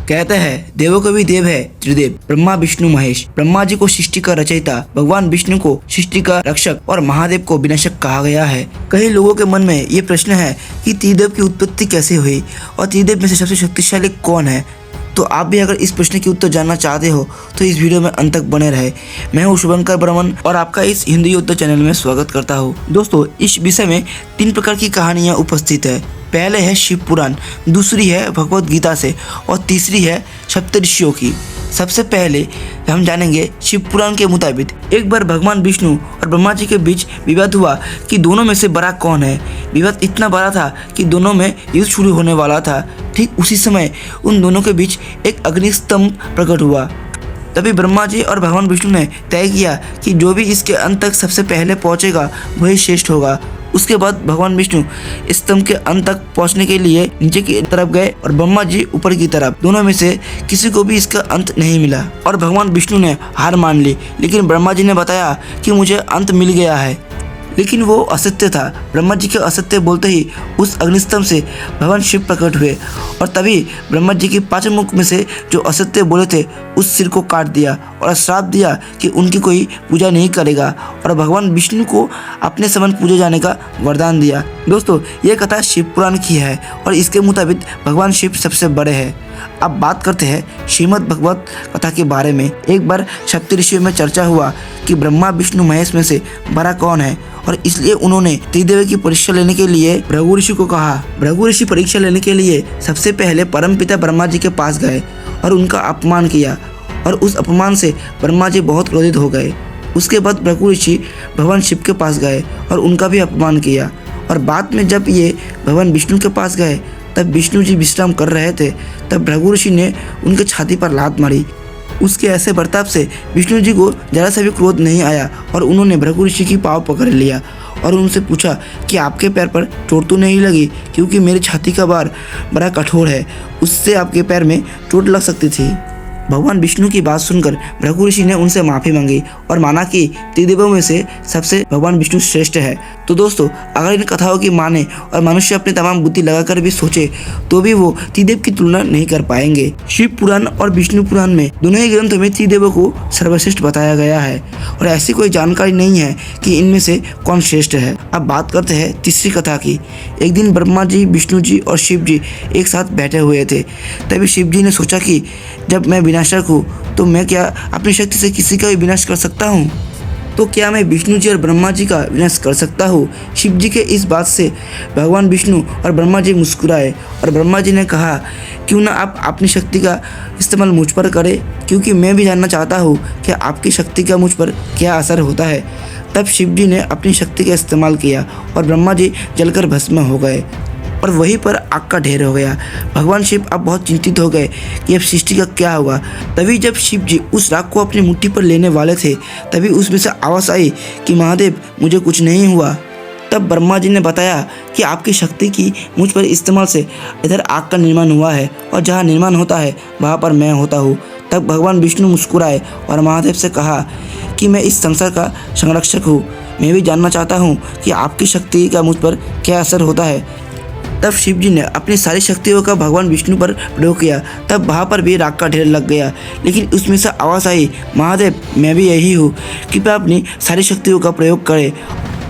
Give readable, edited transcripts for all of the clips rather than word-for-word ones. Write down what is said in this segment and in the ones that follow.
कहते हैं देवों का भी देव है त्रिदेव, ब्रह्मा विष्णु महेश। ब्रह्मा जी को सृष्टि का रचयिता, भगवान विष्णु को सृष्टि का रक्षक और महादेव को विनाशक कहा गया है। कई लोगों के मन में ये प्रश्न है कि त्रिदेव की उत्पत्ति कैसे हुई और त्रिदेव में से सबसे शक्तिशाली कौन है। तो आप भी अगर इस प्रश्न के उत्तर जानना चाहते हो तो इस वीडियो में अंत तक बने रहे। मैं हूं शुभंकर बर्मन और आपका इस हिंदी योद्धा चैनल में स्वागत करता हूं। दोस्तों, इस विषय में 3 प्रकार की कहानियां उपस्थित है। पहले है शिव पुराण, दूसरी है भगवत गीता से और तीसरी है सप्तऋषियों की। सबसे पहले हम जानेंगे शिव पुराण के मुताबिक एक बार भगवान विष्णु और ब्रह्मा जी के बीच विवाद हुआ कि दोनों में से बड़ा कौन है। विवाद इतना बड़ा था कि दोनों में युद्ध शुरू होने वाला था। ठीक उसी समय उन दोनों के बीच एक अग्निस्तंभ प्रकट हुआ। तभी ब्रह्मा जी और भगवान विष्णु ने तय किया कि जो भी इसके अंत तक सबसे पहले पहुंचेगा वही श्रेष्ठ होगा। उसके बाद भगवान विष्णु स्तंभ के अंत तक पहुंचने के लिए नीचे की तरफ गए और ब्रह्मा जी ऊपर की तरफ। दोनों में से किसी को भी इसका अंत नहीं मिला और भगवान विष्णु ने हार मान ली। लेकिन ब्रह्मा जी ने बताया कि मुझे अंत मिल गया है, लेकिन वो असत्य था। ब्रह्मा जी के असत्य बोलते ही उस अग्निस्तंभ से भगवान शिव प्रकट हुए और तभी ब्रह्मा जी की 5 मुख में से जो असत्य बोले थे उस सिर को काट दिया और श्राप दिया कि उनकी कोई पूजा नहीं करेगा और भगवान विष्णु को अपने समान पूजे जाने का वरदान दिया। दोस्तों, ये कथा शिव पुराण की है और इसके मुताबिक भगवान शिव सबसे बड़े हैं। अब बात करते हैं श्रीमद् भगवत कथा के बारे में। एक बार सप्तऋषियों में चर्चा हुआ कि ब्रह्मा विष्णु महेश में से बड़ा कौन है और इसलिए उन्होंने त्रिदेव की परीक्षा लेने के लिए भृगु ऋषि को कहा। भृगु ऋषि परीक्षा लेने के लिए सबसे पहले परमपिता ब्रह्मा जी के पास गए और उनका अपमान किया और उस अपमान से ब्रह्मा जी बहुत क्रोधित हो गए। उसके बाद भृगु ऋषि भगवान शिव के पास गए और उनका भी अपमान किया और बाद में जब ये भगवान विष्णु के पास गए तब विष्णु जी विश्राम कर रहे थे। तब भृगु ऋषि ने उनके छाती पर लात मारी। उसके ऐसे बर्ताव से विष्णु जी को जरा सा भी क्रोध नहीं आया और उन्होंने भृगु ऋषि की पाँव पकड़ लिया और उनसे पूछा कि आपके पैर पर चोट तो नहीं लगी, क्योंकि मेरी छाती का भार बड़ा कठोर है, उससे आपके पैर में चोट लग सकती थी। भगवान विष्णु की बात सुनकर भृगु ऋषि ने उनसे माफ़ी मांगी और माना कि त्रिदेवों में से सबसे भगवान विष्णु श्रेष्ठ है। तो दोस्तों, अगर इन कथाओं की माने और मनुष्य अपनी तमाम बुद्धि लगाकर भी सोचे तो भी वो त्रिदेव की तुलना नहीं कर पाएंगे। शिव पुराण और विष्णु पुराण में दोनों ही ग्रंथों में त्रिदेवों को सर्वश्रेष्ठ बताया गया है और ऐसी कोई जानकारी नहीं है कि इनमें से कौन श्रेष्ठ है। अब बात करते हैं तीसरी कथा की। एक दिन ब्रह्मा जी, विष्णु जी और शिव जी एक साथ बैठे हुए थे। तभी शिव जी ने सोचा कि जब मैं विनाशक हूँ तो मैं क्या अपनी शक्ति से किसी का भी विनाश कर सकता हूँ? तो क्या मैं विष्णु जी और ब्रह्मा जी का विनाश कर सकता हूँ? शिव जी के इस बात से भगवान विष्णु और ब्रह्मा जी मुस्कुराए और ब्रह्मा जी ने कहा, क्यों ना आप अपनी शक्ति का इस्तेमाल मुझ पर करें, क्योंकि मैं भी जानना चाहता हूँ कि आपकी शक्ति का मुझ पर क्या असर होता है। तब शिव जी ने अपनी शक्ति का इस्तेमाल किया और ब्रह्मा जी जलकर भस्म हो गए और वहीं पर आग का ढेर हो गया। भगवान शिव अब बहुत चिंतित हो गए कि अब सृष्टि का क्या होगा। तभी जब शिव जी उस राख को अपनी मुट्ठी पर लेने वाले थे तभी उसमें से आवाज़ आई कि महादेव, मुझे कुछ नहीं हुआ। तब ब्रह्मा जी ने बताया कि आपकी शक्ति की मुझ पर इस्तेमाल से इधर आग का निर्माण हुआ है और जहाँ निर्माण होता है वहाँ पर मैं होता हूँ। तब भगवान विष्णु मुस्कुराए और महादेव से कहा कि मैं इस संसार का संरक्षक हूँ, मैं भी जानना चाहता हूँ कि आपकी शक्ति का मुझ पर क्या असर होता है। तब शिव जी ने अपनी सारी शक्तियों का भगवान विष्णु पर प्रयोग किया। तब वहाँ पर भी राख का ढेर लग गया, लेकिन उसमें से आवाज़ आई, महादेव, मैं भी यही हूँ, कृपया अपनी सारी शक्तियों का प्रयोग करें।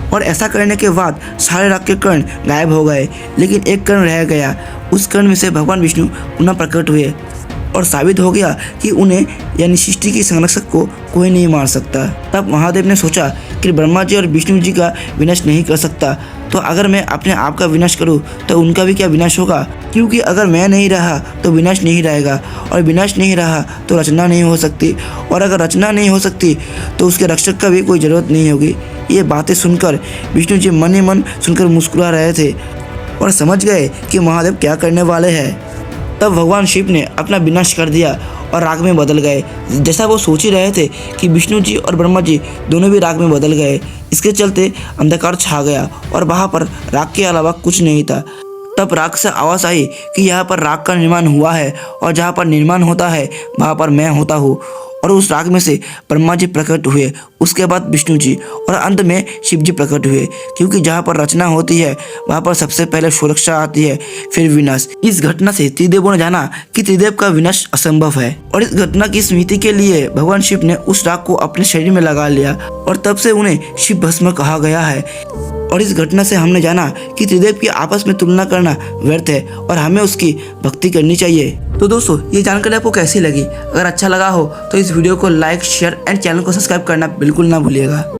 और ऐसा करने के बाद सारे राख के कण गायब हो गए, लेकिन एक कण रह गया। उस कण में से भगवान विष्णु पुनः प्रकट हुए और साबित हो गया कि उन्हें यानी सृष्टि के संरक्षक को कोई नहीं मार सकता। तब महादेव ने सोचा कि ब्रह्मा जी और विष्णु जी का विनाश नहीं कर सकता, तो अगर मैं अपने आप का विनाश करूं तो उनका भी क्या विनाश होगा, क्योंकि अगर मैं नहीं रहा तो विनाश नहीं रहेगा और विनाश नहीं रहा तो रचना नहीं हो सकती और अगर रचना नहीं हो सकती तो उसके रक्षक का भी कोई ज़रूरत नहीं होगी। ये बातें सुनकर विष्णु जी मन ही मन सुनकर मुस्कुरा रहे थे और समझ गए कि महादेव क्या करने वाले हैं। तब भगवान शिव ने अपना विनाश कर दिया और राख में बदल गए। जैसा वो सोच ही रहे थे कि विष्णु जी और ब्रह्मा जी दोनों भी राख में बदल गए। इसके चलते अंधकार छा गया और वहाँ पर राख के अलावा कुछ नहीं था। तब राख से आवाज़ आई कि यहाँ पर राख का निर्माण हुआ है और जहाँ पर निर्माण होता है वहाँ पर मैं होता हूँ और उस राग में से ब्रह्मा जी प्रकट हुए, उसके बाद विष्णु जी और अंत में शिव जी प्रकट हुए। क्योंकि जहाँ पर रचना होती है वहाँ पर सबसे पहले सुरक्षा आती है, फिर विनाश। इस घटना से त्रिदेवों ने जाना कि त्रिदेव का विनाश असंभव है और इस घटना की स्मृति के लिए भगवान शिव ने उस राग को अपने शरीर में लगा लिया और तब से उन्हें शिव भस्म कहा गया है। और इस घटना से हमने जाना कि त्रिदेव की आपस में तुलना करना व्यर्थ है और हमें उसकी भक्ति करनी चाहिए। तो दोस्तों, ये जानकारी आपको कैसी लगी? अगर अच्छा लगा हो तो इस वीडियो को लाइक, शेयर एंड चैनल को सब्सक्राइब करना बिल्कुल ना भूलिएगा।